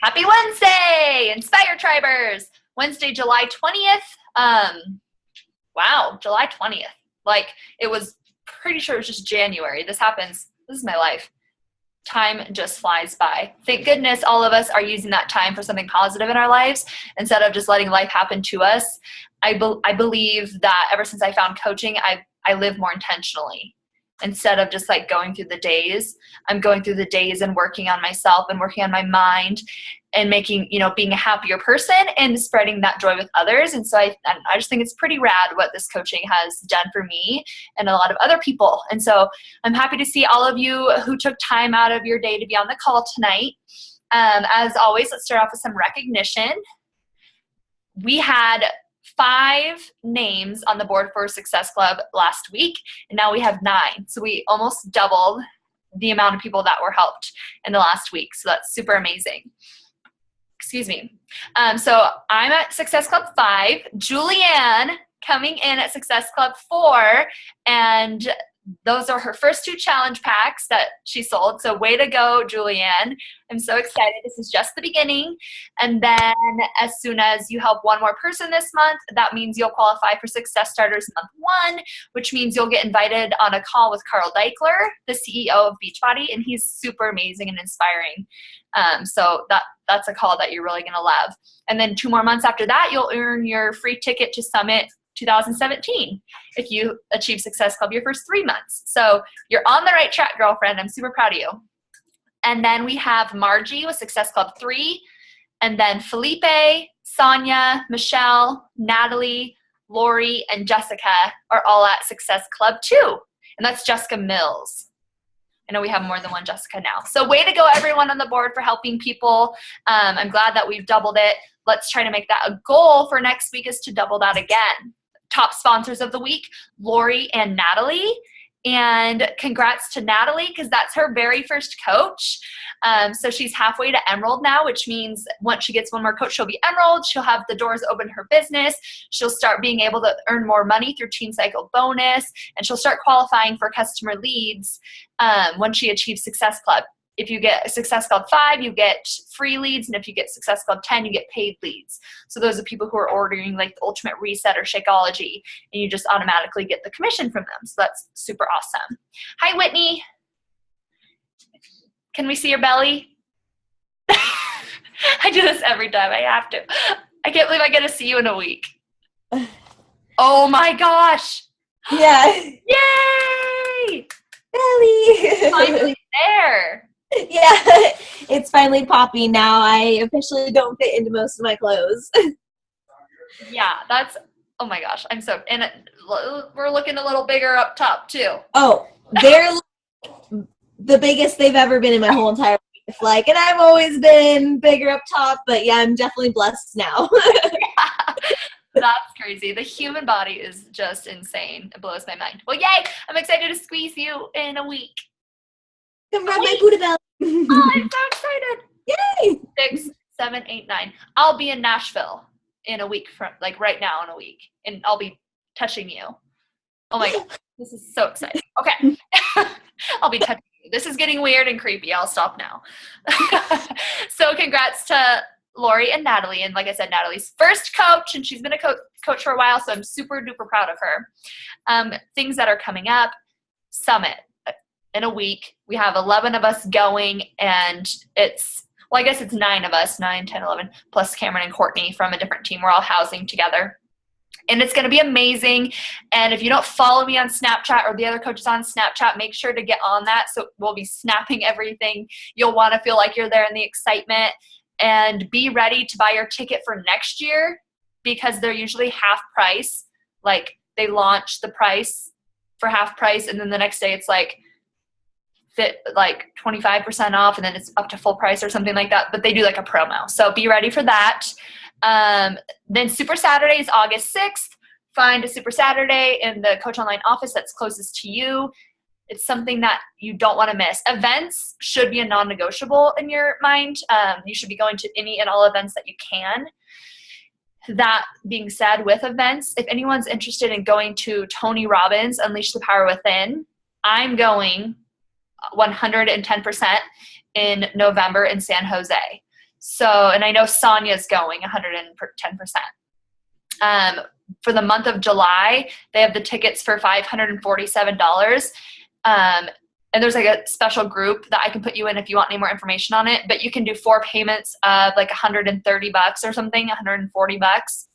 Happy Wednesday, Inspire Tribers. Wednesday, July 20th. Wow, July 20th. Like, it was pretty sure it was just January. This happens. This is my life. Time just flies by. Thank goodness all of us are using that time for something positive in our lives instead of just letting life happen to us. I believe that ever since I found coaching, I live more intentionally. Instead of just like going through the days, I'm going through the days and working on myself and working on my mind and making, being a happier person and spreading that joy with others. And so I just think it's pretty rad what this coaching has done for me and a lot of other people. And so I'm happy to see all of you who took time out of your day to be on the call tonight. As always, let's start off with some recognition. We had 5 names on the board for Success Club last week, and now we have 9. So we almost doubled the amount of people that were helped in the last week. So that's super amazing. Excuse me. So I'm at Success Club 5. Julianne coming in at Success Club 4, and those are her first 2 challenge packs that she sold. So way to go, Julianne. I'm so excited. This is just the beginning. And then as soon as you help one more person this month, that means you'll qualify for Success Starters month 1, which means you'll get invited on a call with Carl Deichler, the CEO of Beachbody, and he's super amazing and inspiring. So that's a call that you're really going to love. And then 2 more months after that, you'll earn your free ticket to Summit 2017 if you achieve Success Club your first 3 months. So you're on the right track, girlfriend. I'm super proud of you. And then we have Margie with Success Club 3, and then Felipe, Sonia, Michelle, Natalie, Lori, and Jessica are all at Success Club 2. And that's Jessica Mills. I know we have more than one Jessica now. So way to go, everyone on the board, for helping people. I'm glad that we've doubled it. Let's try to make that a goal for next week, is to double that again. Top sponsors of the week, Lori and Natalie. And congrats to Natalie, because that's her very first coach. So she's halfway to Emerald now, which means once she gets one more coach, she'll be Emerald. She'll have the doors open to her business. She'll start being able to earn more money through Team Cycle bonus, and she'll start qualifying for customer leads when she achieves Success Club. If you get Success Club 5, you get free leads, and if you get Success Club 10, you get paid leads. So those are people who are ordering like the Ultimate Reset or Shakeology, and you just automatically get the commission from them. So that's super awesome. Hi, Whitney. Can we see your belly? I do this every time. I have to. I can't believe I get to see you in a week. Oh my gosh. Yeah. Yay! Belly. Finally there. Yeah, it's finally popping now. I officially don't fit into most of my clothes. Yeah, that's, oh my gosh, I'm so, and we're looking a little bigger up top too. Oh, they're the biggest they've ever been in my whole entire life. Like, and I've always been bigger up top, but yeah, I'm definitely blessed now. Yeah, that's crazy. The human body is just insane. It blows my mind. Well, yay! I'm excited to squeeze you in a week. Come rub my Buddha belly. Oh, I'm so excited. Yay! 6, 7, 8, 9. I'll be in Nashville in a week from, like, right now in a week, and I'll be touching you. Oh my God, this is so exciting. Okay. I'll be touching you. This is getting weird and creepy. I'll stop now. So congrats to Lori and Natalie. And like I said, Natalie's first coach, and she's been a coach for a while, so I'm super duper proud of her. Things that are coming up: Summit. In a week, we have 11 of us going, and it's, well, I guess it's 9 of us, 9, 10, 11, plus Cameron and Courtney from a different team. We're all housing together. And it's going to be amazing. And if you don't follow me on Snapchat or the other coaches on Snapchat, make sure to get on that. So we'll be snapping everything. You'll want to feel like you're there in the excitement, and be ready to buy your ticket for next year, because they're usually half price. Like, they launch the price for half price, and then the next day it's like 25% off, and then it's up to full price or something like that. But they do like a promo. So be ready for that. Then Super Saturday is August 6th. Find a Super Saturday in the Coach Online office that's closest to you. It's something that you don't want to miss. Events should be a non-negotiable in your mind. You should be going to any and all events that you can. That being said, with events, if anyone's interested in going to Tony Robbins Unleash the Power Within, I'm going 110% in November in San Jose. So, and I know Sonya's going 110%. For the month of July, they have the tickets for $547. And there's like a special group that I can put you in if you want any more information on it, but you can do 4 payments of like $130 or something, $140.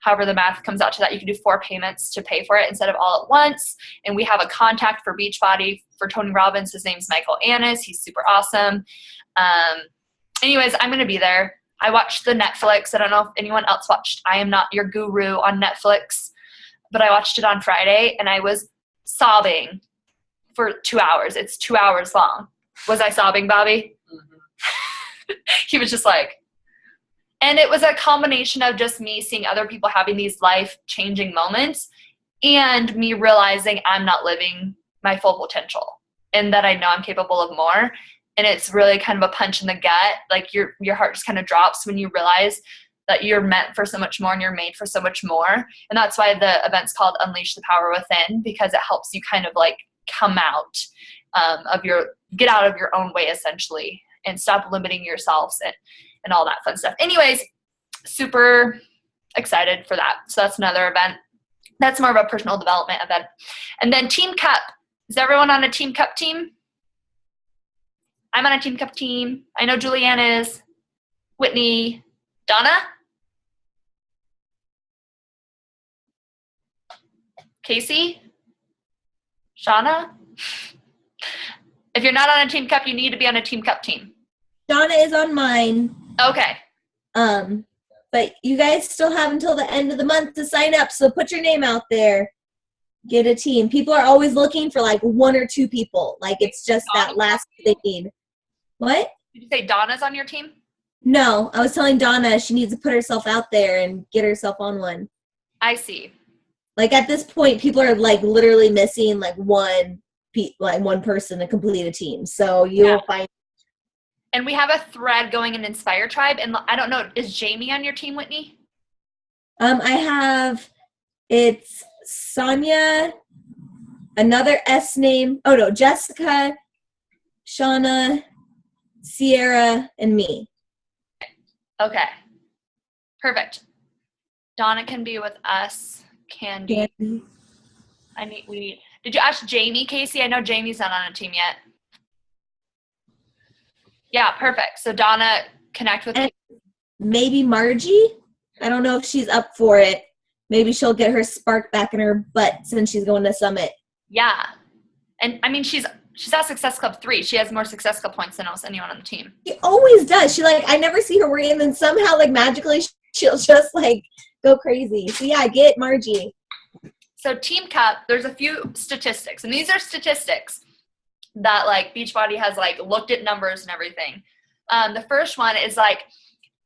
However the math comes out to that, you can do 4 payments to pay for it instead of all at once. And we have a contact for Beachbody for Tony Robbins. His name's Michael Annis. He's super awesome. Anyways, I'm going to be there. I watched the Netflix. I don't know if anyone else watched I Am Not Your Guru on Netflix, but I watched it on Friday and I was sobbing for 2 hours. It's 2 hours long. Was I sobbing, Bobby? Mm-hmm. He was just like, and it was a combination of just me seeing other people having these life-changing moments and me realizing I'm not living my full potential and that I know I'm capable of more. And it's really kind of a punch in the gut. Like your heart just kind of drops when you realize that you're meant for so much more and you're made for so much more. And that's why the event's called Unleash the Power Within, because it helps you kind of like come out get out of your own way essentially and stop limiting yourselves and all that fun stuff. Anyways, super excited for that. So that's another event. That's more of a personal development event. And then Team Cup. Is everyone on a Team Cup team? I'm on a Team Cup team. I know Julianne is. Whitney. Donna? Casey? Shauna? If you're not on a Team Cup, you need to be on a Team Cup team. Donna is on mine. Okay. But you guys still have until the end of the month to sign up, so put your name out there. Get a team. People are always looking for like 1 or 2 people. Like it's just that last they need. What? Did you say Donna's on your team? No, I was telling Donna she needs to put herself out there and get herself on one. I see. Like at this point, people are like literally missing like one person to complete a team. So you'll find. And we have a thread going in Inspire Tribe. And I don't know, is Jamie on your team, Whitney? I have, it's Sonia, another S name. Oh no, Jessica, Shauna, Sierra, and me. Okay. Perfect. Donna can be with us. Candy. Did you ask Jamie, Casey? I know Jamie's not on a team yet. Yeah, perfect. So Donna, connect with me. Maybe Margie? I don't know if she's up for it. Maybe she'll get her spark back in her butt since she's going to Summit. Yeah. And I mean, she's at Success Club 3. She has more Success Club points than almost anyone on the team. She always does. I never see her working, and then somehow, like, magically she'll just, like, go crazy. So, yeah, get Margie. So Team Cup, there's a few statistics. And these are statistics that, like, Beachbody has, like, looked at numbers and everything. The first one is, like,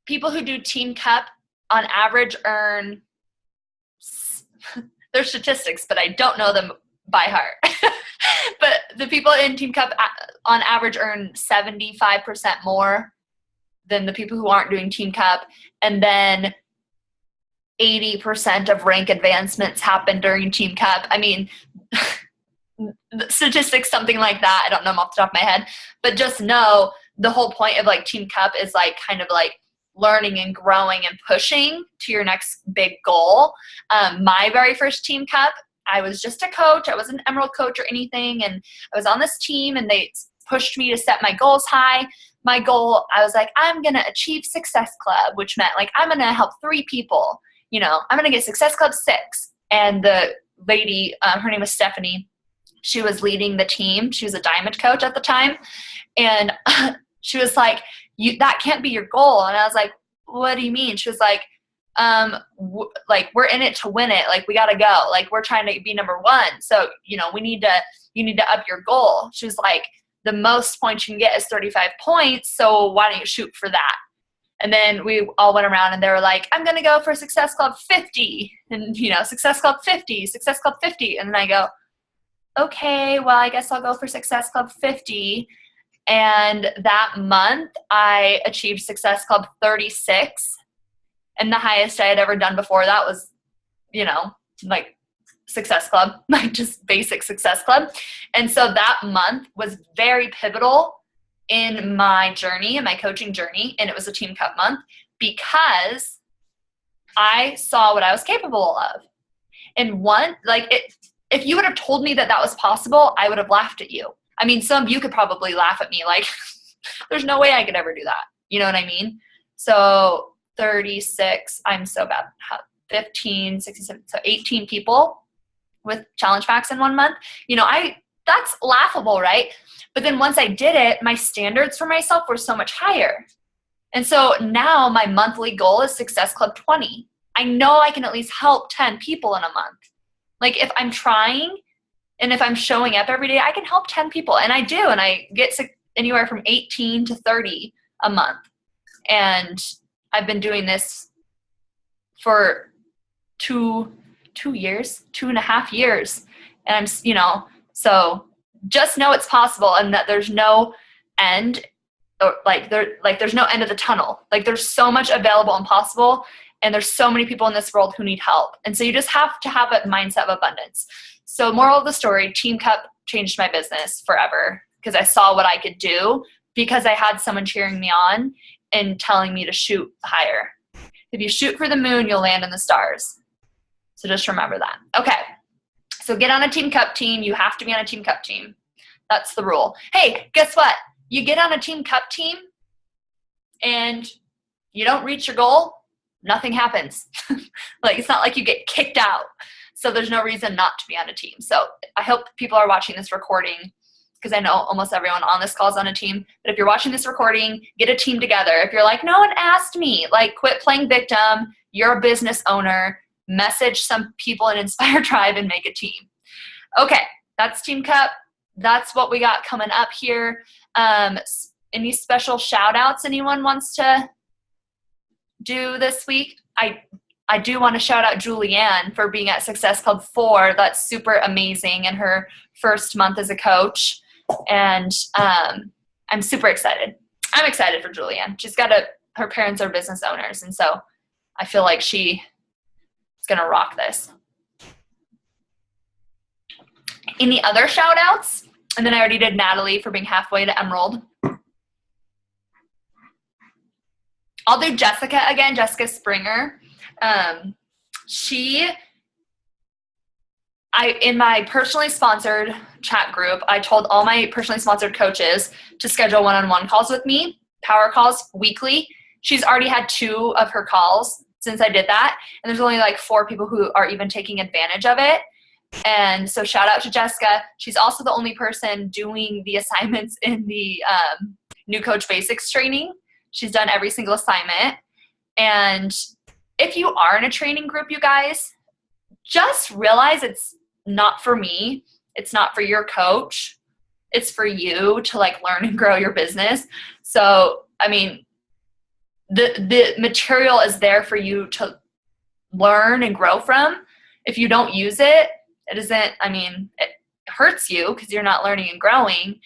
people who do Team Cup on average earn – they're statistics, but I don't know them by heart. But the people in Team Cup on average earn 75% more than the people who aren't doing Team Cup. And then 80% of rank advancements happen during Team Cup. I mean, statistics, something like that. I don't know them off the top of my head. But just know the whole point of, like, Team Cup is, like, kind of, like, learning and growing and pushing to your next big goal. My very first Team Cup, I was just a coach. I wasn't an Emerald coach or anything. And I was on this team and they pushed me to set my goals high. My goal, I was like, I'm going to achieve Success Club, which meant, like, I'm going to help 3 people. You know, I'm going to get Success Club 6. And the lady, her name was Stephanie, she was leading the team. She was a diamond coach at the time. And she was like, that can't be your goal. And I was like, what do you mean? She was like, we're in it to win it. Like, we got to go. Like, we're trying to be number 1. So, you know, you need to up your goal. She was like, the most points you can get is 35 points. So why don't you shoot for that? And then we all went around and they were like, I'm going to go for Success Club 50 and, you know, Success Club 50, Success Club 50. And then I go, okay, well, I guess I'll go for Success Club 50. And that month I achieved Success Club 36. And the highest I had ever done before that was, you know, like Success Club, like just basic Success Club. And so that month was very pivotal in my journey, in my coaching journey, and it was a Team Cup month because I saw what I was capable of. And if you would have told me that that was possible, I would have laughed at you. I mean, some of you could probably laugh at me like, there's no way I could ever do that. You know what I mean? So 36, I'm so bad. 15, 16, so 18 people with challenge packs in 1 month. You know, that's laughable, right? But then once I did it, my standards for myself were so much higher. And so now my monthly goal is Success Club 20. I know I can at least help 10 people in a month. Like if I'm trying and if I'm showing up every day, I can help 10 people. And I do. And I get anywhere from 18 to 30 a month. And I've been doing this for 2.5 years. And I'm, so just know it's possible and that there's no end, or there's no end of the tunnel. Like there's so much available and possible, and there's so many people in this world who need help. And so you just have to have a mindset of abundance. So moral of the story, Team Cup changed my business forever because I saw what I could do because I had someone cheering me on and telling me to shoot higher. If you shoot for the moon, you'll land in the stars. So just remember that. Okay. So get on a Team Cup team. You have to be on a Team Cup team. That's the rule. Hey, guess what? You get on a Team Cup team and you don't reach your goal, nothing happens. Like it's not like you get kicked out. So there's no reason not to be on a team. So I hope people are watching this recording because I know almost everyone on this call is on a team. But if you're watching this recording, get a team together. If you're like, no one asked me, like quit playing victim. You're a business owner. Message some people in Inspire Tribe and make a team. Okay, that's Team Cup. That's what we got coming up here. Any special shout outs anyone wants to do this week? I do want to shout out Julianne for being at Success Club 4. That's super amazing in her first month as a coach. And I'm super excited. I'm excited for Julianne. Her parents are business owners. And so I feel like she is going to rock this. Any other shout outs? And then I already did Natalie for being halfway to Emerald. I'll do Jessica again, Jessica Springer. In my personally sponsored chat group, I told all my personally sponsored coaches to schedule one-on-one calls with me, power calls weekly. She's already had 2 of her calls since I did that. And there's only like 4 people who are even taking advantage of it. And so shout out to Jessica. She's also the only person doing the assignments in the New Coach Basics training. She's done every single assignment. And if you are in a training group, you guys, just realize it's not for me. It's not for your coach. It's for you to like learn and grow your business. So, I mean, the material is there for you to learn and grow from. If you don't use it, it hurts you because you're not learning and growing,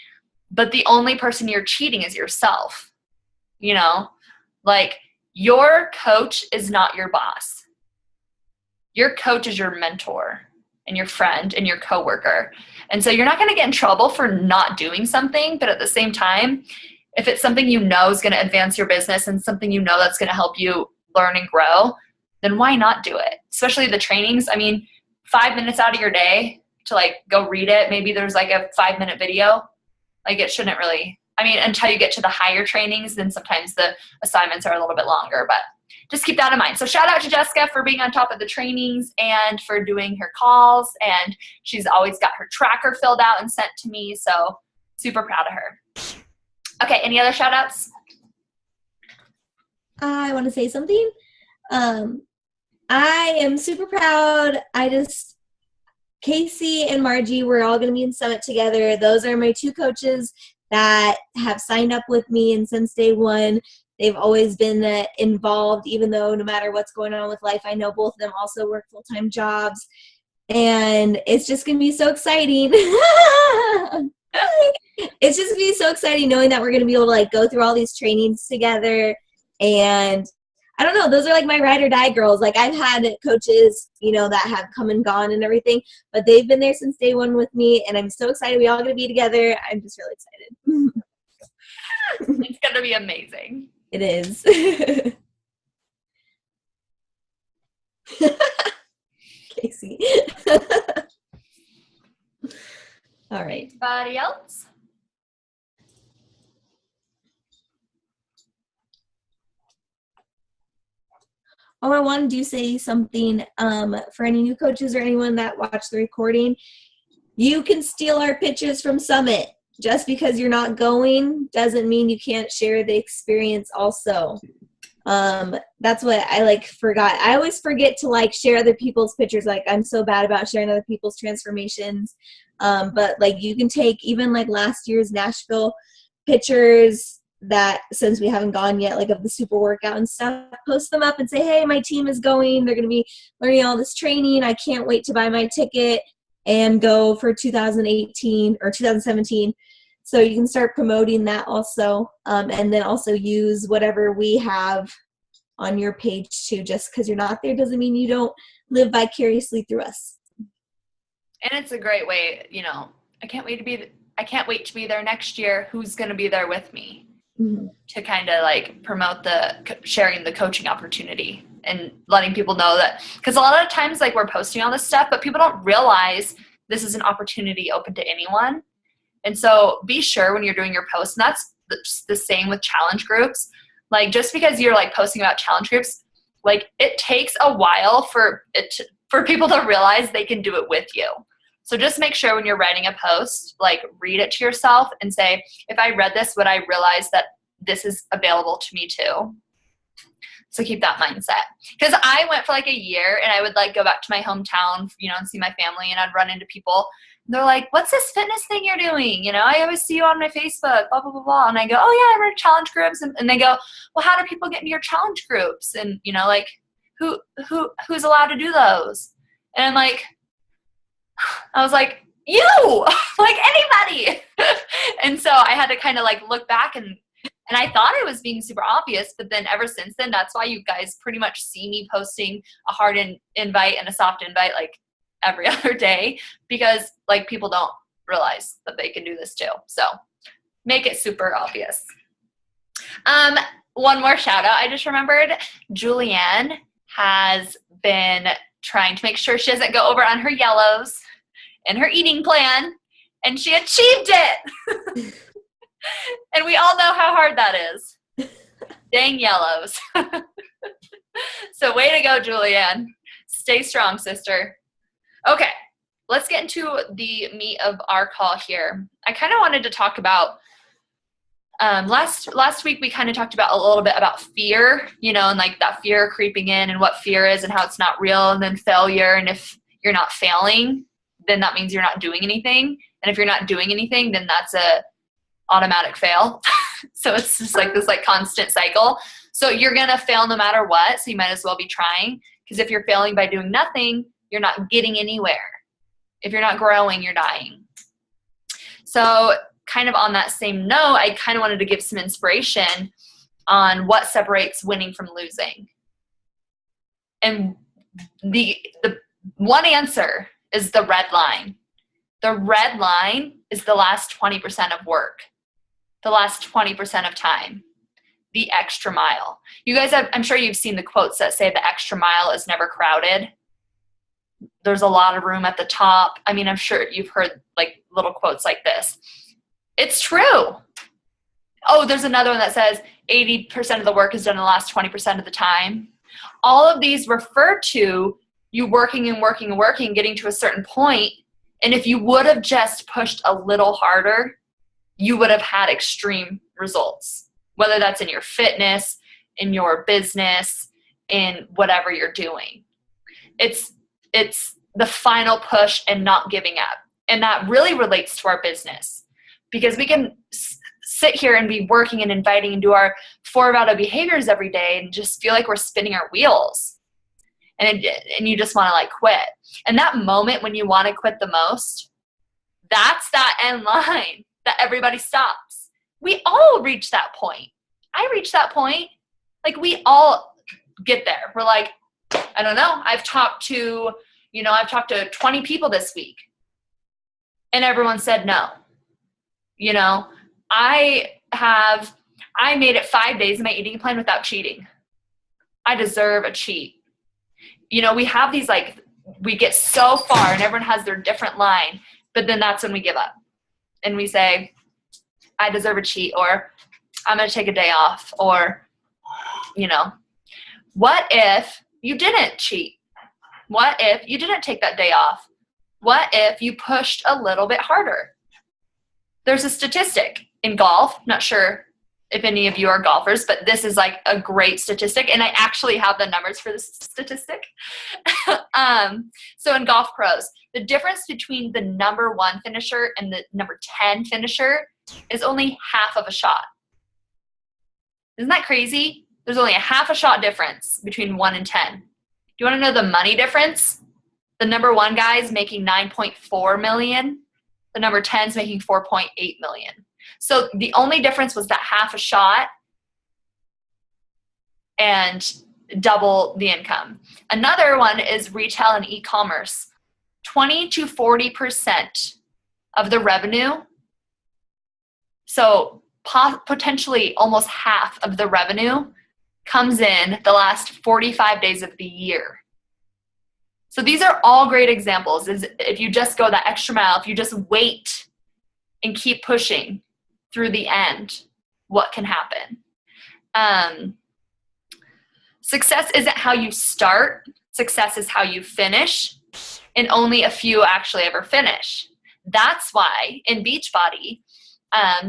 but the only person you're cheating is yourself. Like your coach is not your boss. Your coach is your mentor and your friend and your coworker. And so you're not going to get in trouble for not doing something, but at the same time, if it's something you know is going to advance your business and something you know that's going to help you learn and grow, then why not do it? Especially the trainings. 5 minutes out of your day to like go read it. Maybe there's like a 5-minute video. Like it shouldn't really, until you get to the higher trainings, then sometimes the assignments are a little bit longer, but just keep that in mind. So shout out to Jessica for being on top of the trainings and for doing her calls. And she's always got her tracker filled out and sent to me. So super proud of her. Okay. Any other shout outs? I want to say something. I am super proud. Casey and Margie, we're all going to be in Summit together. Those are my 2 coaches that have signed up with me, and since day one, they've always been involved, even though no matter what's going on with life, I know both of them also work full-time jobs, and it's just going to be so exciting. It's just going to be so exciting knowing that we're going to be able to like go through all these trainings together. And I don't know, those are like my ride or die girls. Like I've had coaches, that have come and gone and everything, but they've been there since day one with me, and I'm so excited. We all going to be together. I'm just really excited. to be amazing. It is. Casey. All right. Anybody else? Oh, I wanted to say something for any new coaches or anyone that watched the recording. You can steal our pitches from Summit. Just because you're not going doesn't mean you can't share the experience also. That's what I forgot. I always forget to share other people's pictures. I'm so bad about sharing other people's transformations. But you can take even last year's Nashville pictures that, since we haven't gone yet, of the super workout and stuff, post them up and say, hey, my team is going. They're going to be learning all this training. I can't wait to buy my ticket and go for 2018 or 2017. So you can start promoting that also. And then also use whatever we have on your page too. Just because you're not there doesn't mean you don't live vicariously through us. And it's a great way, I can't wait to be there next year. Who's going to be there with me? Mm-hmm. To kind of promote sharing the coaching opportunity and letting people know that, because a lot of times we're posting all this stuff, but people don't realize this is an opportunity open to anyone. And so be sure when you're doing your posts, and that's the same with challenge groups. Just because you're posting about challenge groups, it takes a while for people to realize they can do it with you. So just make sure when you're writing a post, read it to yourself and say, if I read this, would I realize that this is available to me too? So keep that mindset. Because I went for a year and I would go back to my hometown, and see my family, and I'd run into people. And they're like, what's this fitness thing you're doing? I always see you on my Facebook, blah, blah, blah, blah. And I go, oh yeah, I run challenge groups. And they go, well, how do people get into your challenge groups? And, who's allowed to do those? And I'm like, I was like, you, anybody. And so I had to kind of look back, and I thought I was being super obvious, but then ever since then, that's why you guys pretty much see me posting a hard invite and a soft invite every other day, because people don't realize that they can do this too. So make it super obvious. One more shout out I just remembered. Julianne has been trying to make sure she doesn't go over on her yellows in her eating plan, and she achieved it. And we all know how hard that is. Dang yellows. So way to go, Julianne. Stay strong, sister. Okay, let's get into the meat of our call here. I kind of wanted to talk about last week we kind of talked about a little bit about fear, and that fear creeping in and what fear is and how it's not real, and then failure. And if you're not failing, then that means you're not doing anything. And if you're not doing anything, then that's a automatic fail. So it's just this constant cycle. So you're going to fail no matter what. So you might as well be trying, because if you're failing by doing nothing, you're not getting anywhere. If you're not growing, you're dying. So kind of on that same note, I kind of wanted to give some inspiration on what separates winning from losing. And the one answer is the red line. The red line is the last 20% of work, the last 20% of time, the extra mile. You guys I'm sure you've seen the quotes that say the extra mile is never crowded. There's a lot of room at the top. I mean, I'm sure you've heard little quotes like this. It's true. Oh, there's another one that says 80% of the work is done in the last 20% of the time. All of these refer to you working and working and working, getting to a certain point. And if you would have just pushed a little harder, you would have had extreme results, whether that's in your fitness, in your business, in whatever you're doing. It's the final push and not giving up. And that really relates to our business, because we can sit here and be working and inviting and do our 4 Vado behaviors every day and just feel like we're spinning our wheels. And you just want to quit. And that moment when you want to quit the most, that's that end line that everybody stops. We all reach that point. I reach that point. We all get there. We're I don't know. I've talked to 20 people this week, and everyone said no. I I made it 5 days in my eating plan without cheating. I deserve a cheat. You know, we have these like, we get so far and everyone has their different line, but then that's when we give up and we say, I deserve a cheat, or I'm going to take a day off, or, you know, what if you didn't cheat? What if you didn't take that day off? What if you pushed a little bit harder? There's a statistic in golf, not sure if any of you are golfers, but this is like a great statistic, and I actually have the numbers for this statistic. So in Golf Pros, the difference between the number 1 finisher and the number 10 finisher is only half of a shot. Isn't that crazy? There's only a half a shot difference between 1 and 10. Do you want to know the money difference? The number 1 guy is making $9.4 million. The number 10 is making $4.8 million. So the only difference was that half a shot and double the income. Another one is retail and e-commerce. 20 to 40% of the revenue, so potentially almost half of the revenue, comes in the last 45 days of the year. So these are all great examples. Is if you just go that extra mile, if you just wait and keep pushing through the end, what can happen? Success isn't how you start. Success is how you finish, and only a few actually ever finish. That's why in Beachbody,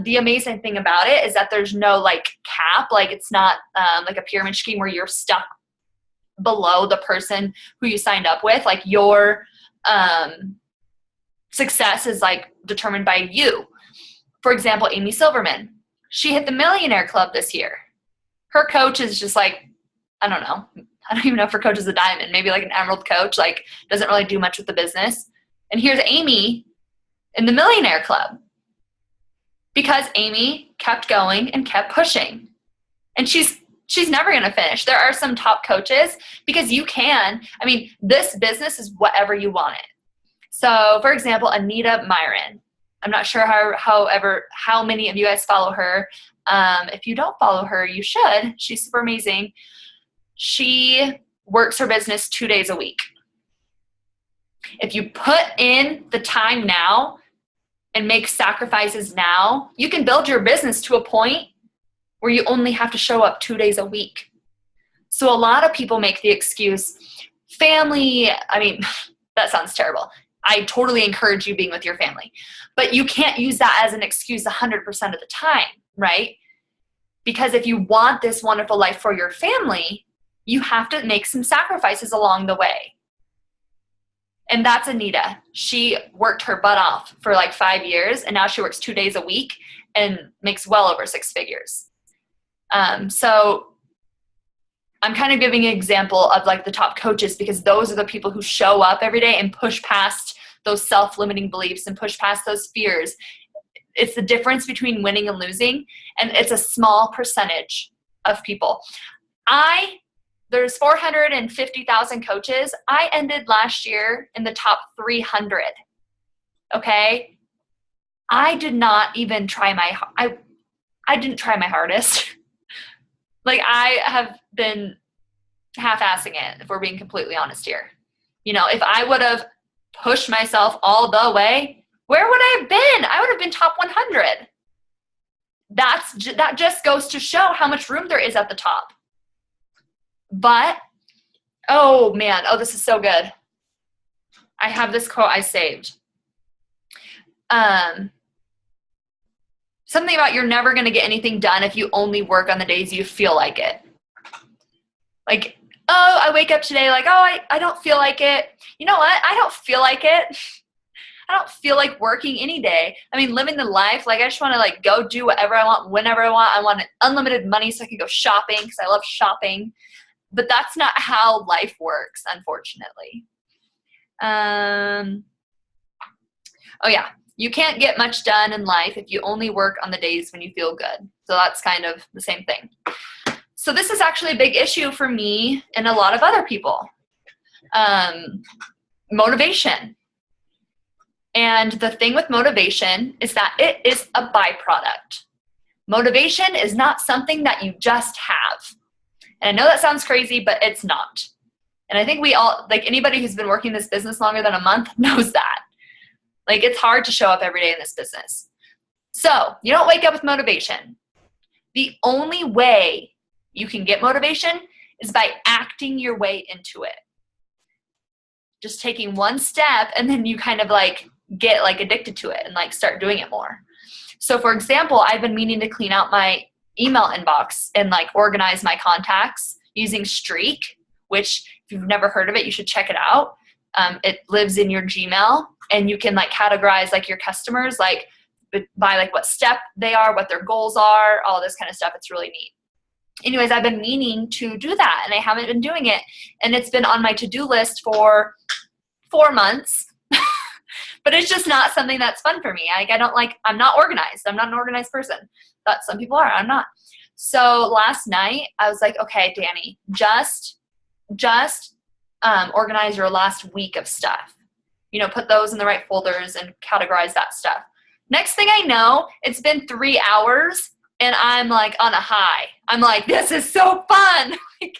the amazing thing about it is that there's no like cap. Like it's not like a pyramid scheme where you're stuck below the person who you signed up with. Like your success is like determined by you. For example, Amy Silverman, she hit the Millionaire Club this year. Her coach is just like, I don't know. I don't even know if her coach is a diamond, maybe like an emerald coach, like doesn't really do much with the business. And here's Amy in the Millionaire Club because Amy kept going and kept pushing. And she's never going to finish. There are some top coaches because you can, I mean, this business is whatever you want it. So for example, Anita Myron, I'm not sure how many of you guys follow her. If you don't follow her, you should. She's super amazing. She works her business 2 days a week. If you put in the time now and make sacrifices now, you can build your business to a point where you only have to show up 2 days a week. So a lot of people make the excuse, family, I mean, that sounds terrible. I totally encourage you being with your family, but you can't use that as an excuse 100% of the time, right? Because if you want this wonderful life for your family, you have to make some sacrifices along the way. And that's Anita. She worked her butt off for like 5 years, and now she works 2 days a week and makes well over 6 figures. So I'm kind of giving an example of like the top coaches because those are the people who show up every day and push past those self-limiting beliefs and push past those fears. It's the difference between winning and losing, and it's a small percentage of people. There's 450,000 coaches. I ended last year in the top 300. Okay? I did not even try I didn't try my hardest. Like I have been half-assing it, if we're being completely honest here. You know, if I would have pushed myself all the way, where would I have been? I would have been top 100. That just goes to show how much room there is at the top. But, oh man, this is so good. I have this quote I saved. Something about you're never going to get anything done if you only work on the days you feel like it. Like, I wake up today like, I don't feel like it. You know what? I don't feel like it. I don't feel like working any day. I mean, living the life, like I just want to like go do whatever I want, whenever I want. I want unlimited money so I can go shopping because I love shopping. But that's not how life works, unfortunately. Oh yeah. You can't get much done in life if you only work on the days when you feel good. So that's kind of the same thing. So this is actually a big issue for me and a lot of other people. Motivation. And the thing with motivation is that it is a byproduct. Motivation is not something that you just have. And I know that sounds crazy, but it's not. And I think we all, like anybody who's been working this business longer than a month knows that. Like it's hard to show up every day in this business. So you don't wake up with motivation. The only way you can get motivation is by acting your way into it. Just taking one step and then you kind of like get like addicted to it and like start doing it more. So for example, I've been meaning to clean out my email inbox and like organize my contacts using Streak, which if you've never heard of it, you should check it out. It lives in your Gmail and you can like categorize like your customers, like by like what step they are, what their goals are, all this kind of stuff. It's really neat. Anyways, I've been meaning to do that and I haven't been doing it. And it's been on my to-do list for 4 months. But it's just not something that's fun for me. I'm not organized. I'm not an organized person. But some people are. I'm not. So last night I was like, okay, Danny, just organize your last week of stuff. You know, put those in the right folders and categorize that stuff. Next thing I know, it's been 3 hours and I'm like on a high. I'm like, this is so fun. Like,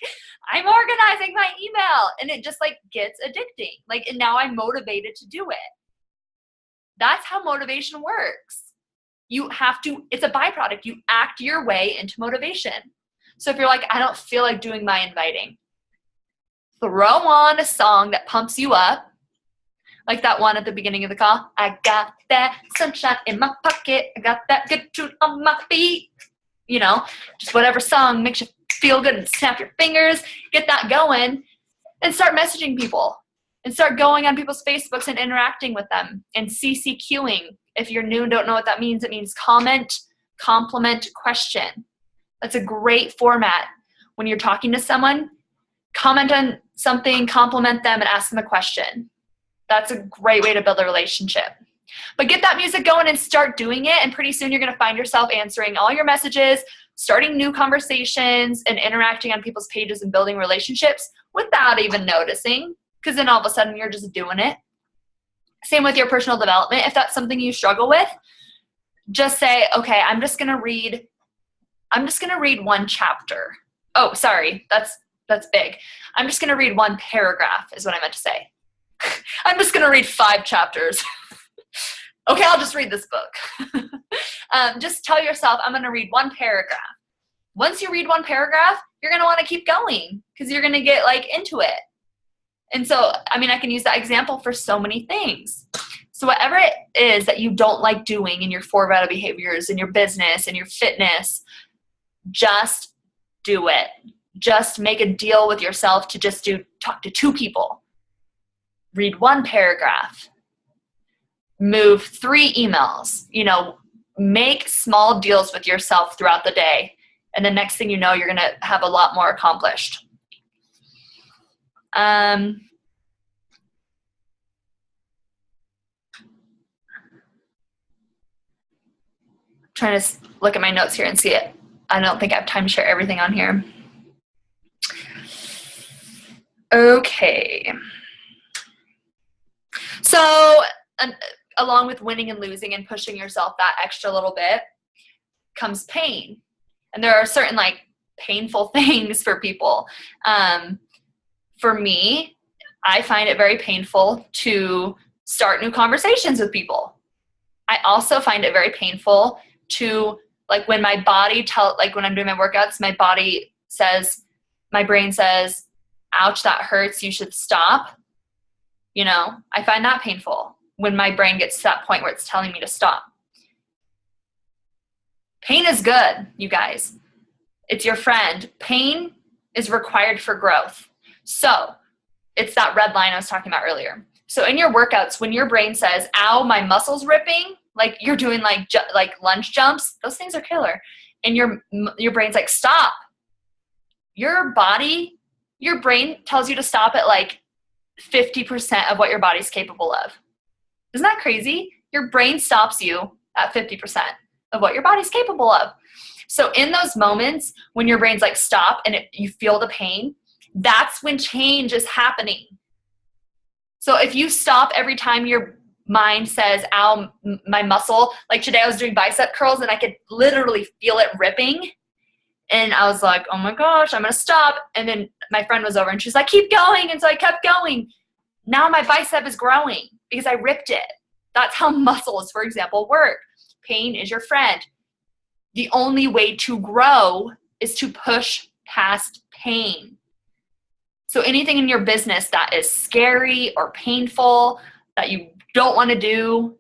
I'm organizing my email and it just like gets addicting. Like, and now I'm motivated to do it. That's how motivation works. You have to, it's a byproduct. You act your way into motivation. So if you're like, I don't feel like doing my inviting, throw on a song that pumps you up. Like that one at the beginning of the call. I got that sunshine in my pocket. I got that good tune on my feet. You know, just whatever song makes you feel good and snap your fingers. Get that going and start messaging people. And start going on people's Facebooks and interacting with them and CCQing. If you're new and don't know what that means, it means comment, compliment, question. That's a great format. When you're talking to someone, comment on something, compliment them, and ask them a question. That's a great way to build a relationship. But get that music going and start doing it, and pretty soon you're going to find yourself answering all your messages, starting new conversations, and interacting on people's pages and building relationships without even noticing. Because then all of a sudden you're just doing it. Same with your personal development. If that's something you struggle with, just say, okay, I'm just going to read one chapter. Oh, sorry. That's big. I'm just going to read one paragraph is what I meant to say. I'm just going to read 5 chapters. Okay, I'll just read this book. Just tell yourself, I'm going to read one paragraph. Once you read one paragraph, you're going to want to keep going because you're going to get like into it. And so, I mean, I can use that example for so many things. So whatever it is that you don't like doing in your 4 vital behaviors, in your business, in your fitness, just do it. Just make a deal with yourself to just talk to 2 people. Read 1 paragraph. Move 3 emails. You know, make small deals with yourself throughout the day. And the next thing you know, you're going to have a lot more accomplished. Trying to look at my notes here and see it. I don't think I have time to share everything on here. Okay. So along with winning and losing and pushing yourself that extra little bit comes pain. And there are certain like painful things for people. For me, I find it very painful to start new conversations with people. I also find it very painful to, like when my body when I'm doing my workouts, my brain says, ouch, that hurts, you should stop. You know, I find that painful when my brain gets to that point where it's telling me to stop. Pain is good, you guys. It's your friend. Pain is required for growth. So it's that red line I was talking about earlier. So in your workouts, when your brain says, ow, my muscle's ripping, like you're doing like lunge jumps, those things are killer. And your brain's like, stop. Your brain tells you to stop at like 50% of what your body's capable of. Isn't that crazy? Your brain stops you at 50% of what your body's capable of. So in those moments when your brain's like, stop, and you feel the pain, that's when change is happening. So if you stop every time your mind says, ow, my muscle. Like today I was doing bicep curls and I could literally feel it ripping. And I was like, oh my gosh, I'm going to stop. And then my friend was over and she's like, keep going. And so I kept going. Now my bicep is growing because I ripped it. That's how muscles, for example, work. Pain is your friend. The only way to grow is to push past pain. So anything in your business that is scary or painful that you don't want to do,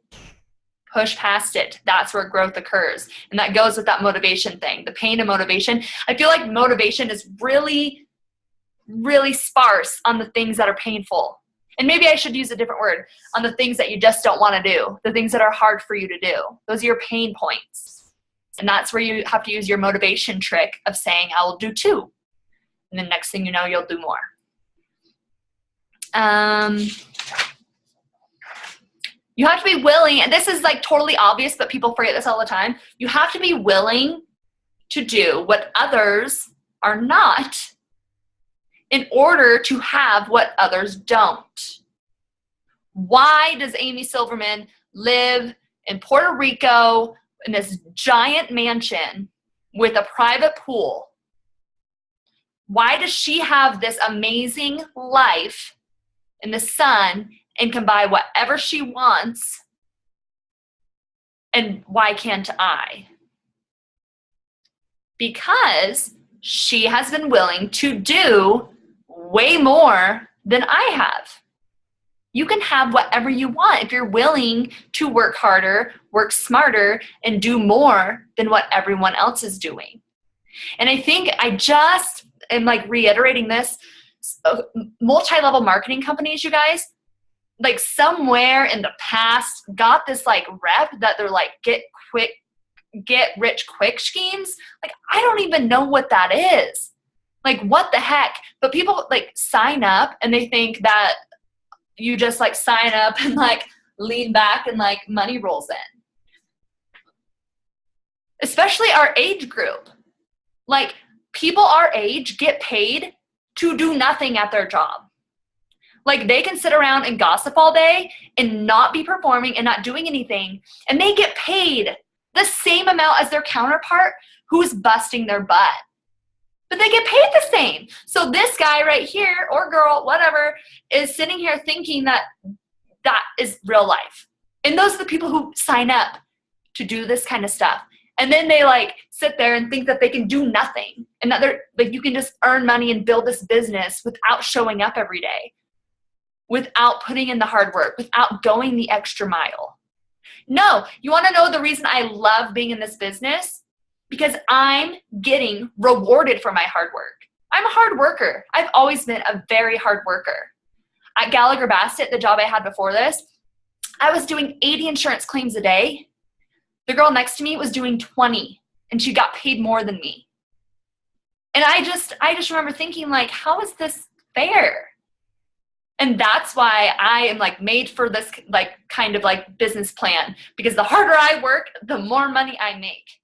push past it. That's where growth occurs. And that goes with that motivation thing, the pain and motivation. I feel like motivation is really, really sparse on the things that are painful. And maybe I should use a different word, on the things that you just don't want to do, the things that are hard for you to do. Those are your pain points. And that's where you have to use your motivation trick of saying, I will do 2. And then next thing you know, you'll do more. You have to be willing, and this is like totally obvious, but people forget this all the time. You have to be willing to do what others are not in order to have what others don't. Why does Amy Silverman live in Puerto Rico in this giant mansion with a private pool? Why does she have this amazing life in the sun and can buy whatever she wants? And why can't I? Because she has been willing to do way more than I have. You can have whatever you want if you're willing to work harder, work smarter, and do more than what everyone else is doing. And I think I just am like reiterating this. Multi-level marketing companies, you guys, like somewhere in the past got this like rep that they're like get rich quick schemes. Like I don't even know what that is. Like what the heck? But people like sign up and they think that you just like sign up and like lean back and like money rolls in. Especially our age group. Like people our age get paid to do nothing at their job. Like they can sit around and gossip all day and not be performing and not doing anything. And they get paid the same amount as their counterpart who's busting their butt. But they get paid the same. So this guy right here, or girl, whatever, is sitting here thinking that that is real life. And those are the people who sign up to do this kind of stuff. And then they like sit there and think that they can do nothing and that they're like, you can just earn money and build this business without showing up every day, without putting in the hard work, without going the extra mile. No, you want to know the reason I love being in this business? Because I'm getting rewarded for my hard work. I'm a hard worker. I've always been a very hard worker. At Gallagher Bassett, the job I had before this, I was doing 80 insurance claims a day. The girl next to me was doing 20, and she got paid more than me. And I just remember thinking, like, how is this fair? And that's why I am like made for this like kind of like business plan, because the harder I work, the more money I make.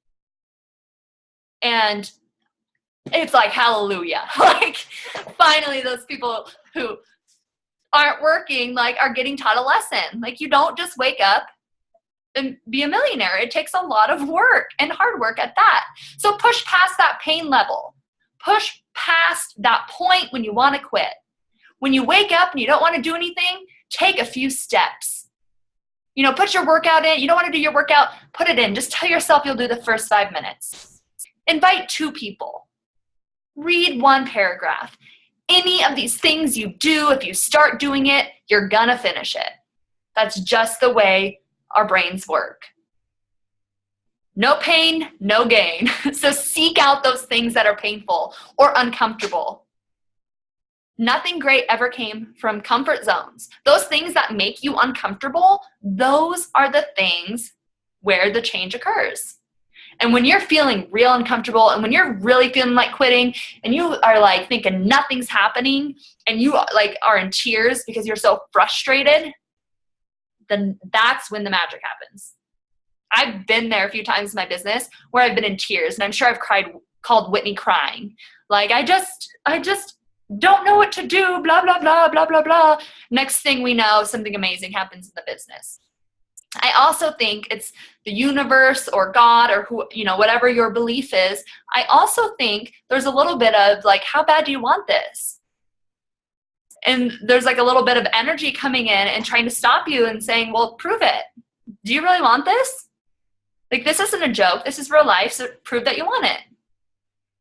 And it's like, hallelujah. Like finally those people who aren't working like are getting taught a lesson. Like you don't just wake up and be a millionaire. It takes a lot of work and hard work at that. So push past that pain level. Push past that point when you want to quit. When you wake up and you don't want to do anything, take a few steps. You know, put your workout in. You don't want to do your workout, put it in. Just tell yourself you'll do the first 5 minutes. Invite 2 people. Read 1 paragraph. Any of these things you do, if you start doing it, you're gonna finish it. That's just the way our brains work. No pain, no gain. So seek out those things that are painful or uncomfortable. Nothing great ever came from comfort zones. Those things that make you uncomfortable, those are the things where the change occurs. And when you're feeling real uncomfortable and when you're really feeling like quitting and you are like thinking nothing's happening and you like are in tears because you're so frustrated, then that's when the magic happens. I've been there a few times in my business where I've been in tears, and I'm sure I've called Whitney crying. Like, I just don't know what to do, blah, blah, blah, blah, blah, blah. Next thing we know, something amazing happens in the business. I also think it's the universe or God or who, whatever your belief is. I also think there's a little bit of like, how bad do you want this? And there's like a little bit of energy coming in and trying to stop you and saying, well, prove it. Do you really want this? Like, this isn't a joke. This is real life. So prove that you want it.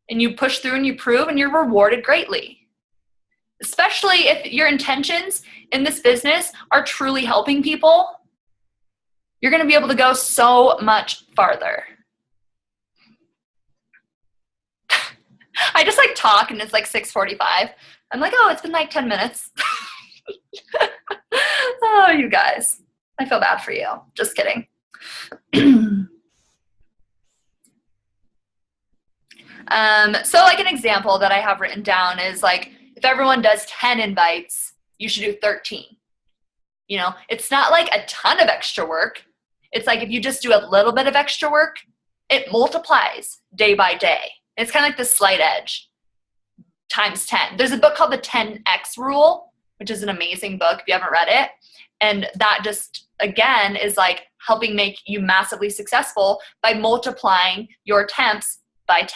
And you push through and you prove, and you're rewarded greatly. Especially if your intentions in this business are truly helping people, you're going to be able to go so much farther. I just like talk and it's like 6:45. I'm like, oh, it's been like 10 minutes. Oh, you guys. I feel bad for you. Just kidding. So like an example that I have written down is like, if everyone does 10 invites, you should do 13. It's not like a ton of extra work. It's like if you just do a little bit of extra work, it multiplies day by day. It's kind of like the slight edge times 10. There's a book called the 10X Rule, which is an amazing book if you haven't read it. And that just, again, is like helping make you massively successful by multiplying your attempts by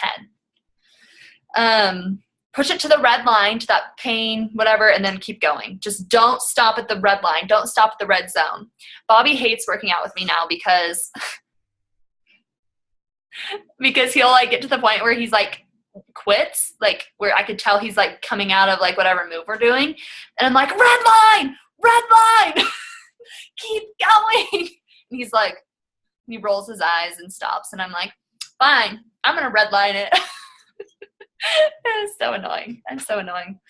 10. Push it to the red line, to that pain, whatever, and then keep going. Just don't stop at the red line. Don't stop at the red zone. Bobby hates working out with me now because he'll like get to the point where he's like quits, like where I could tell he's like coming out of like whatever move we're doing. And I'm like, red line, keep going. And he's like, he rolls his eyes and stops. And I'm like, fine, I'm going to red line it. It's so annoying. I'm so annoying.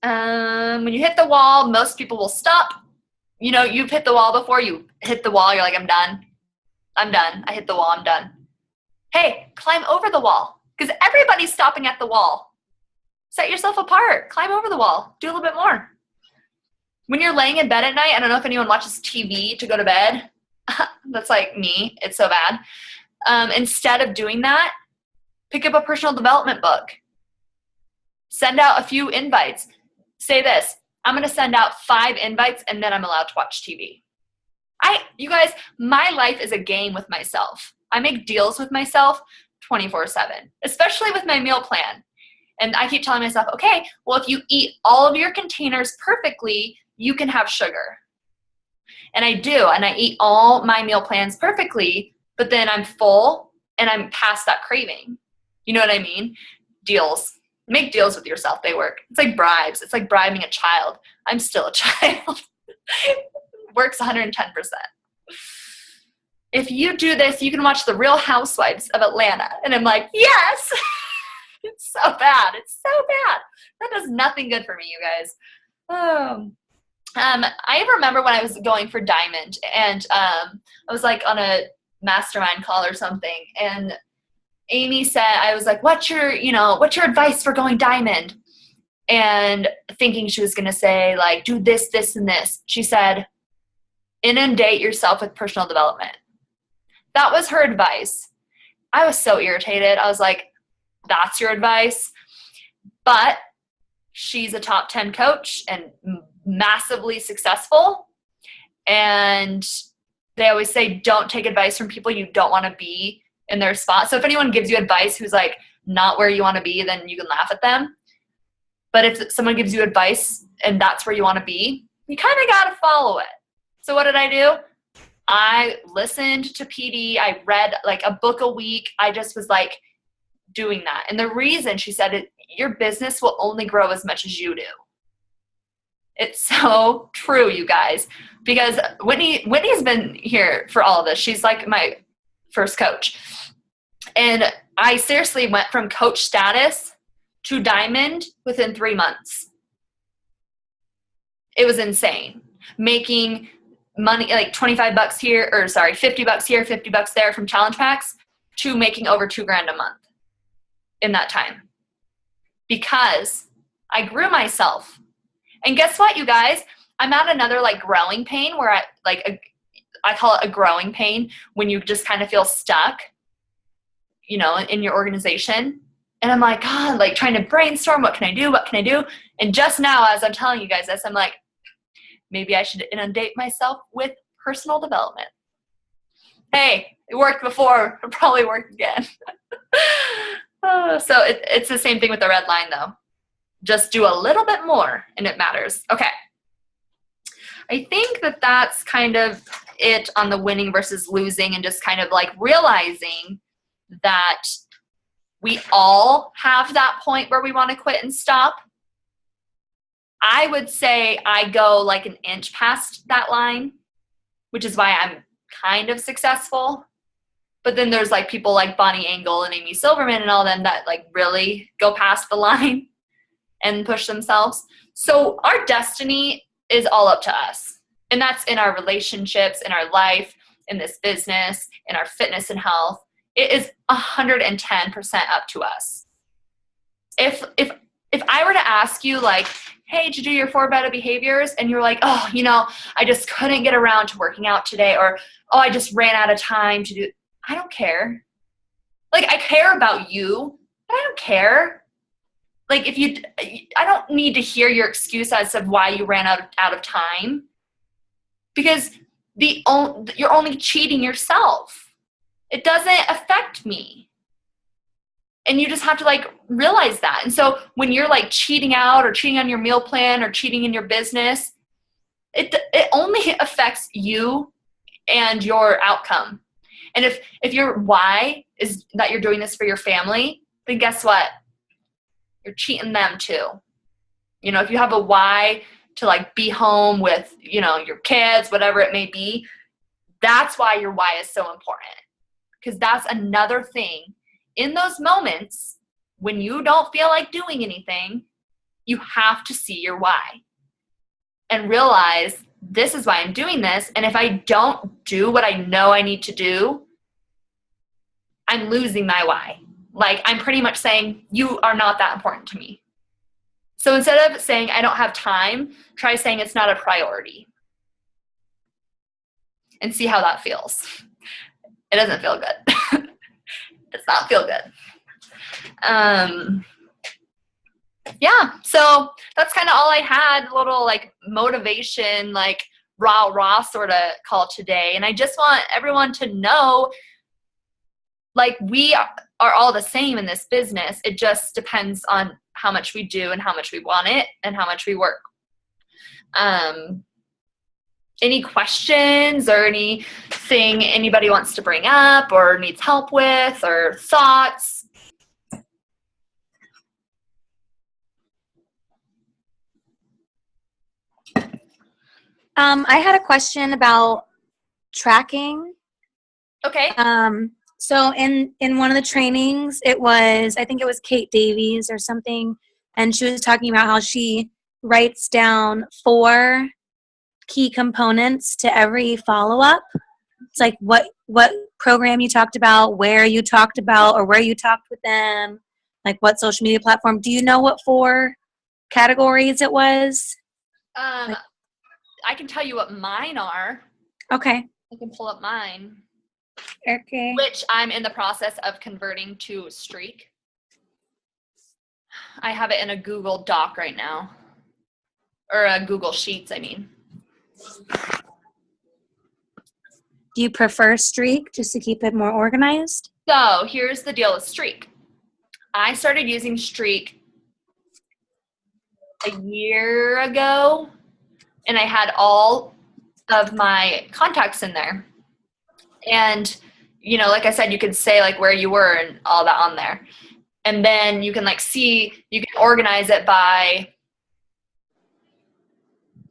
When you hit the wall, most people will stop. You've hit the wall before. You hit the wall, you're like, I'm done. I hit the wall, I'm done. Hey, climb over the wall, because everybody's stopping at the wall. Set yourself apart. Climb over the wall. Do a little bit more. When you're laying in bed at night, I don't know if anyone watches TV to go to bed. That's like me. It's so bad. Instead of doing that, pick up a personal development book. Send out a few invites. Say this, I'm going to send out 5 invites and then I'm allowed to watch TV. You guys, my life is a game with myself. I make deals with myself 24/7, especially with my meal plan. And I keep telling myself, okay, well, if you eat all of your containers perfectly, you can have sugar. And I do, and I eat all my meal plans perfectly, but then I'm full and I'm past that craving. You know what I mean? Deals. Make deals with yourself. They work. It's like bribes. It's like bribing a child. I'm still a child. Works 110%. If you do this, you can watch The Real Housewives of Atlanta. And I'm like, yes! It's so bad. It's so bad. That does nothing good for me, you guys. I remember when I was going for Diamond, and I was like on a mastermind call or something, and Amy said, I was like, what's your advice for going Diamond? And thinking she was going to say, like, do this, this, and this. She said, inundate yourself with personal development. That was her advice. I was so irritated. I was like, that's your advice? But she's a top 10 coach and massively successful. And they always say, don't take advice from people you don't want to be in their spot. So if anyone gives you advice who's like not where you want to be, then you can laugh at them. But if someone gives you advice and that's where you want to be, you kind of got to follow it. So what did I do? I listened to PD. I read like a book a week. I just was like doing that. And the reason, she said, your business will only grow as much as you do. It's so true, you guys, because Whitney's been here for all of this. She's like my first coach. And I seriously went from coach status to Diamond within 3 months. It was insane. Making money, like $25 here, or sorry, $50 here, $50 there from challenge packs, to making over $2,000 a month in that time. Because I grew myself. And guess what, you guys? I'm at another like growing pain where I call it a growing pain, when you just kind of feel stuck, in your organization. And I'm like, God, like trying to brainstorm, what can I do? What can I do? And just now, as I'm telling you guys this, I'm like, maybe I should inundate myself with personal development. Hey, it worked before. It'll probably work again. So it's the same thing with the red line, though. Just do a little bit more, and it matters. Okay. I think that that's kind of it on the winning versus losing, and just kind of like realizing that we all have that point where we want to quit and stop. I would say I go like an inch past that line, which is why I'm kind of successful. But then there's like people like Bonnie Engel and Amy Silverman and all them that like really go past the line and push themselves. So our destiny is all up to us. And that's in our relationships, in our life, in this business, in our fitness and health. It is 110% up to us. If I were to ask you like, hey, did you do your 4 better behaviors? And you're like, oh, I just couldn't get around to working out today. Or, oh, I just ran out of time to do. I don't care. Like, I care about you, but I don't care. Like, I don't need to hear your excuse as to why you ran out of time, because you're only cheating yourself. It doesn't affect me. And you just have to like realize that. And so when you're like cheating out or cheating on your meal plan or cheating in your business, it only affects you and your outcome. And if your why is that you're doing this for your family, then guess what? You're cheating them too. If you have a why to like be home with, your kids, whatever it may be, that's why your why is so important. Because that's another thing. In those moments when you don't feel like doing anything, you have to see your why and realize this is why I'm doing this. And if I don't do what I know I need to do, I'm losing my why. Like, I'm pretty much saying you are not that important to me. So instead of saying I don't have time, try saying it's not a priority and see how that feels. It doesn't feel good. Does not feel good. Yeah, so that's kind of all I had, a little like motivation, like rah sort of call today. And I just want everyone to know, like, we are all the same in this business. It just depends on how much we do and how much we want it and how much we work. Any questions or anything anybody wants to bring up or needs help with or thoughts? I had a question about tracking. Okay. So in one of the trainings, I think it was Kate Davies or something, and she was talking about how she writes down 4 key components to every follow-up. It's like what program you talked about, where you talked about, or where you talked with them, like what social media platform. Do you know what 4 categories it was? I can tell you what mine are. Okay. I can pull up mine. Okay. Which I'm in the process of converting to Streak. I have it in a Google Doc right now. Or a Google Sheets, I mean. Do you prefer Streak just to keep it more organized? So here's the deal with Streak. I started using Streak a year ago, and I had all of my contacts in there. And, like I said, you could say like where you were and all that on there. And then you can like see, you can organize it by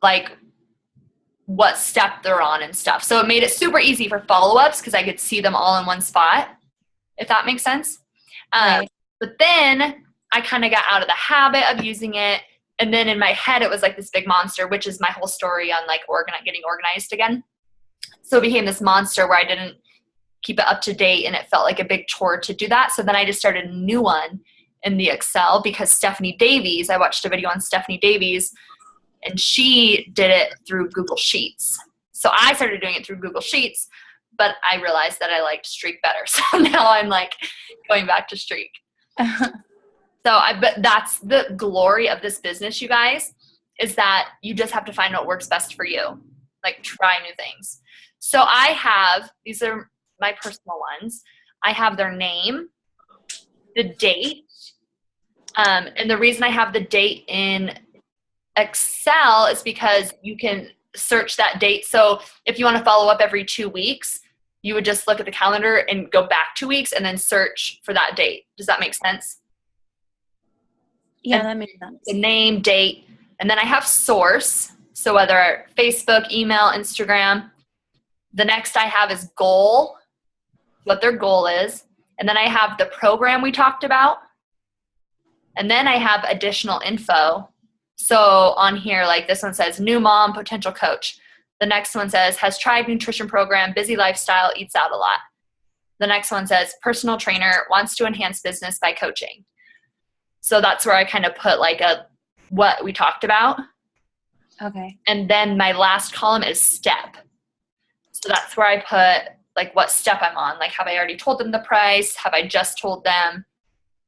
like what step they're on and stuff. So it made it super easy for follow-ups because I could see them all in one spot, if that makes sense. Right. But then I kind of got out of the habit of using it. And then in my head, it was like this big monster, which is my whole story on like getting organized again. So it became this monster where I didn't keep it up to date and it felt like a big chore to do that. So then I just started a new one in the Excel because Stephanie Davies, I watched a video on Stephanie Davies and she did it through Google Sheets. So I started doing it through Google Sheets, but I realized that I liked Streak better. So now I'm like going back to Streak. But that's the glory of this business, you guys, is that you just have to find what works best for you. Like, try new things. So I have, these are my personal ones. I have their name, the date, and the reason I have the date in Excel is because you can search that date. So if you want to follow up every 2 weeks, you would just look at the calendar and go back 2 weeks and then search for that date. Does that make sense? Yeah, And that makes sense. the name, date, and then I have source. So whether Facebook, email, Instagram. The next I have is goal, what their goal is. And then I have the program we talked about. And then I have additional info. So on here, like this one says, new mom, potential coach. The next one says, has tried nutrition program, busy lifestyle, eats out a lot. The next one says, personal trainer, wants to enhance business by coaching. So that's where I kind of put like what we talked about. Okay. And then my last column is step. So that's where I put like what step I'm on. Like, have I already told them the price? Have I just told them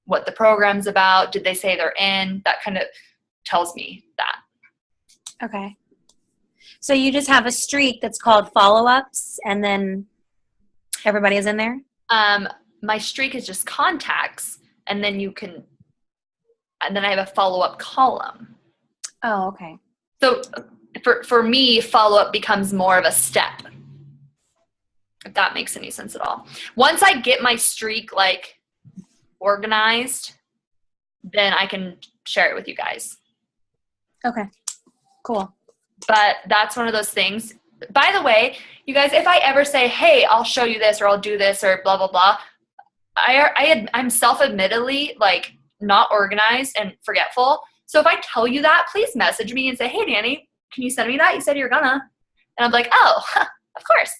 what the program's about? Did they say they're in? That kind of tells me that. Okay. So you just have a streak that's called follow-ups, and then everybody is in there? My streak is just contacts, and then I have a follow-up column. Oh, okay. So for me, follow-up becomes more of a step, if that makes any sense at all. Once I get my streak like organized, then I can share it with you guys. Okay. Cool. But that's one of those things. By the way, you guys, if I ever say, hey, I'll show you this or I'll do this or blah, blah, blah, I'm self-admittedly like not organized and forgetful. So if I tell you that, please message me and say, hey, Danny, can you send me that? You said you're gonna. And I'm like, oh, of course.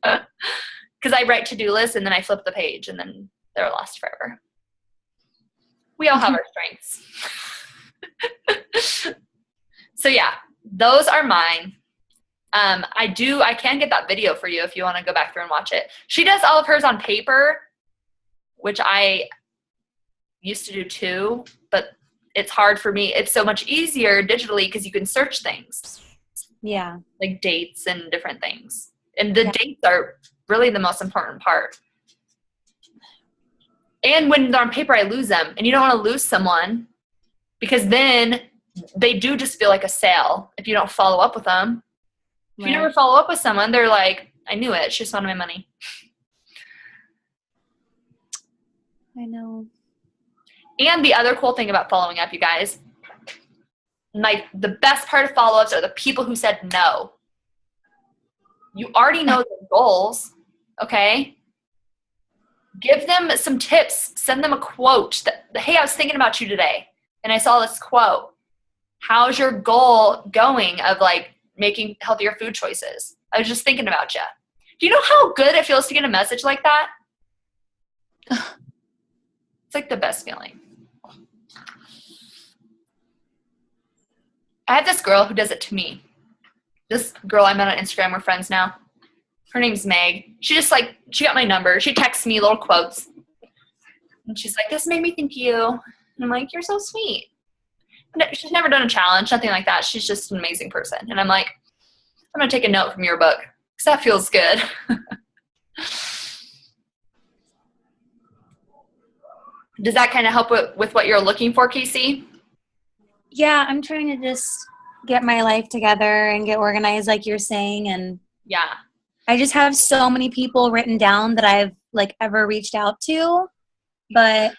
Because I write to-do lists and then I flip the page and then they're lost forever. We all have our strengths. So yeah, those are mine. I can get that video for you if you want to go back through and watch it. She does all of hers on paper, which I used to do too, but it's hard for me. It's so much easier digitally because you can search things. Yeah. Like dates and different things. And the dates are really the most important part. And when they're on paper, I lose them. And you don't want to lose someone because then they do just feel like a sale if you don't follow up with them. If you never follow up with someone, they're like, I knew it. She just wanted my money. I know. And the other cool thing about following up, you guys, the best part of follow-ups are the people who said no. You already know their goals, okay? Give them some tips. Send them a quote. Hey, I was thinking about you today, and I saw this quote. How's your goal going of like making healthier food choices? I was just thinking about you. Do you know how good it feels to get a message like that? It's like the best feeling. I have this girl who does it to me. This girl I met on Instagram, we're friends now. Her name's Meg. She got my number. She texts me little quotes. And she's like, this made me think of you. And I'm like, you're so sweet. She's never done a challenge, nothing like that. She's just an amazing person. And I'm like, I'm going to take a note from your book because that feels good. Does that kind of help with what you're looking for, Casey? Yeah, I'm trying to just get my life together and get organized like you're saying. And yeah, I just have so many people written down that I've like ever reached out to, but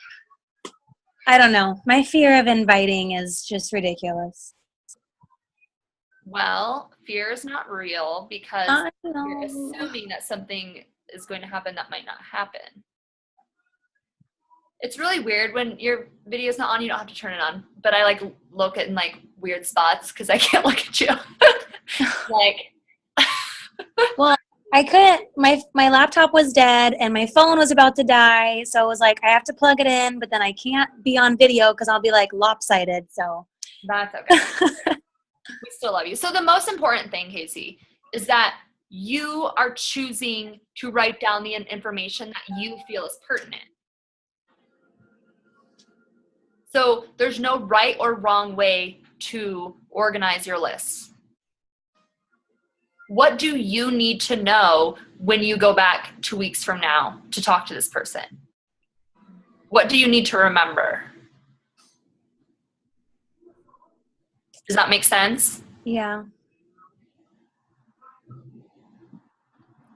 I don't know. My fear of inviting is just ridiculous. Well, fear is not real because I know. you're assuming that something is going to happen that might not happen. It's really weird when your video's not on, you don't have to turn it on. But I like look at in like weird spots because I can't look at you. Like, Well, I couldn't, my laptop was dead and my phone was about to die. So I was like, I have to plug it in, but then I can't be on video because I'll be like lopsided. So that's okay. We still love you. So the most important thing, Casey, is that you are choosing to write down the information that you feel is pertinent. So there's no right or wrong way to organize your lists. what do you need to know when you go back 2 weeks from now to talk to this person? What do you need to remember? Does that make sense? Yeah.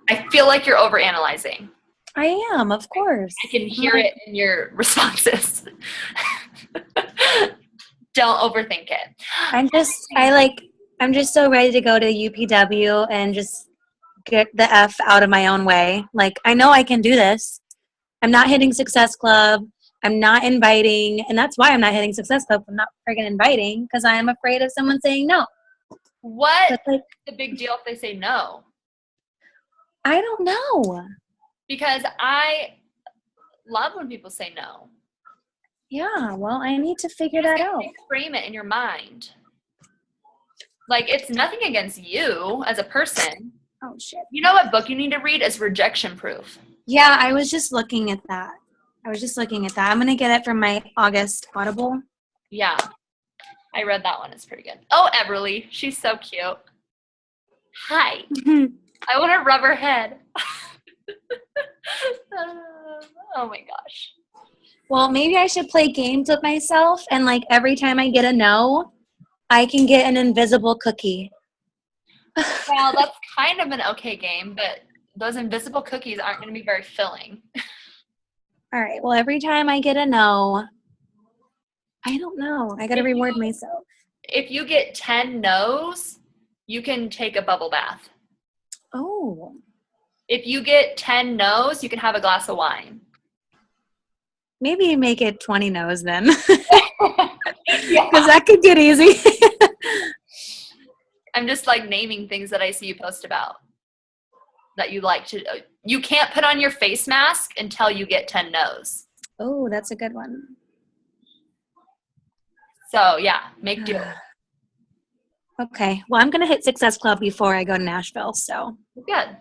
I feel like you're overanalyzing. I am, of course. I can hear it in your responses. Don't overthink it. I'm just so ready to go to UPW and just get the F out of my own way. Like, I know I can do this. I'm not hitting Success Club. I'm not inviting. And that's why I'm not hitting Success Club. I'm not friggin' inviting because I am afraid of someone saying no. What But, like, is the big deal if they say no? I don't know. Because I love when people say no. Yeah, well, I need to figure that out. Frame it in your mind. Like, it's nothing against you as a person. Oh, shit. You know what book you need to read is Rejection Proof. Yeah, I was just looking at that. I'm going to get it from my August Audible. Yeah. I read that one. It's pretty good. Oh, Everly. She's so cute. Hi. I want to rub her head. Oh my gosh. Well, maybe I should play games with myself, and like every time I get a no, I can get an invisible cookie. Well, that's kind of an okay game, but those invisible cookies aren't going to be very filling. All right. Well, every time I get a no, I don't know. I got to reward myself. If you get 10 no's, you can take a bubble bath. Oh. If you get 10 no's, you can have a glass of wine. Maybe make it 20 no's then. Because that could get easy. I'm just like naming things that I see you post about that you like to. You can't put on your face mask until you get 10 no's. Oh, that's a good one. So yeah, make do. Okay. Well, I'm going to hit Success Club before I go to Nashville. So Good.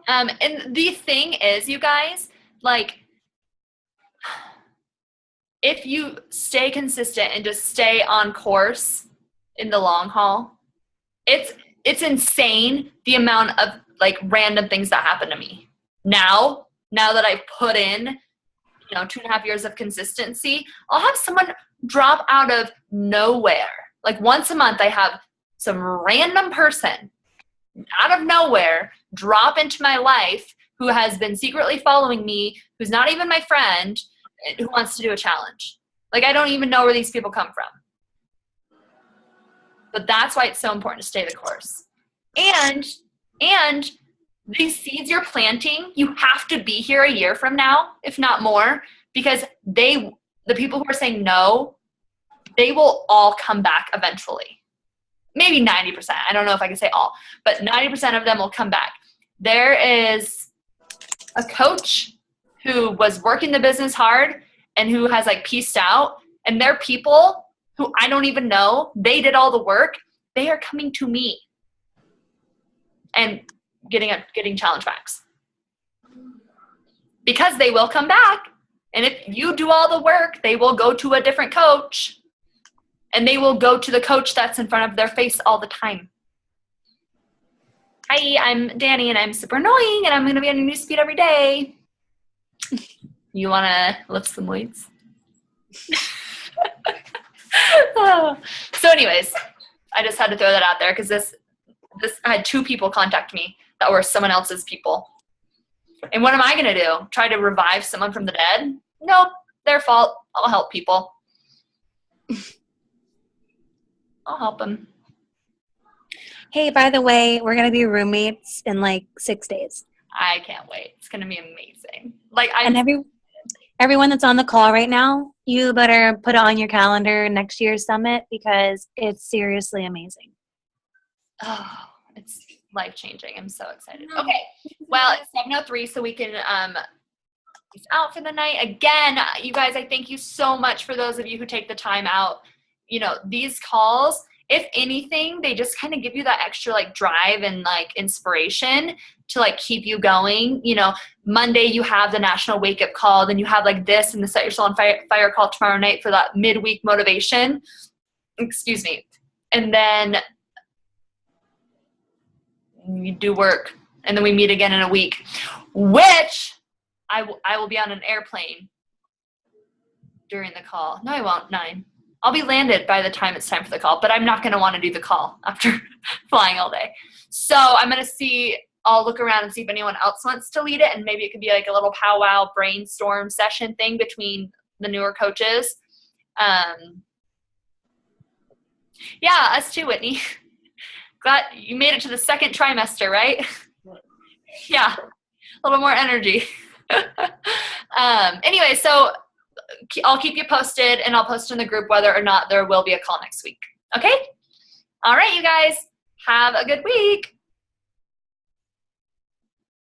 And the thing is, you guys, like, if you stay consistent and just stay on course in the long haul, it's insane the amount of like random things that happen to me. Now that I've put in, 2.5 years of consistency, I'll have someone drop out of nowhere. Like once a month, I have some random person out of nowhere drop into my life who has been secretly following me, who's not even my friend, who wants to do a challenge. Like, I don't even know where these people come from. But that's why it's so important to stay the course. And these seeds you're planting, you have to be here a year from now, if not more, because the people who are saying no, they will all come back eventually. Maybe 90%. I don't know if I can say all, but 90% of them will come back. There is a coach who was working the business hard and who has like pieced out, and they're people who I don't even know. They did all the work. They are coming to me and getting challenge backs because they will come back. And if you do all the work, they will go to a different coach, and they will go to the coach that's in front of their face all the time. Hi, I'm Danny, and I'm super annoying, and I'm going to be on your newsfeed every day. You want to lift some weights? So anyways, I just had to throw that out there because this I had 2 people contact me that were someone else's people. And what am I going to do? Try to revive someone from the dead? Nope, their fault. I'll help people. I'll help them. hey, by the way, we're going to be roommates in like 6 days. I can't wait. It's going to be amazing. Like And everyone that's on the call right now, you better put it on your calendar next year's summit because it's seriously amazing. Oh, it's life-changing. I'm so excited. Okay. Well, it's 7:03, so we can peace out for the night. Again, you guys, I thank you so much for those of you who take the time out. These calls, if anything, they just kind of give you that extra like drive and like inspiration to like keep you going. Monday you have the national wake up call, then you have like this and the Set Your Soul on Fire call tomorrow night for that midweek motivation. Excuse me. And then you do work, and then we meet again in a week, which I will be on an airplane during the call. No, I won't. 9. I'll be landed by the time it's time for the call, but I'm not going to want to do the call after flying all day. So I'm going to see, I'll look around and see if anyone else wants to lead it, and maybe it could be like a little powwow brainstorm session thing between the newer coaches. Yeah, us too, Whitney. Glad you made it to the second trimester, right? Yeah, a little more energy. Anyway, so I'll keep you posted, and I'll post in the group whether or not there will be a call next week. Okay? All right, you guys. Have a good week.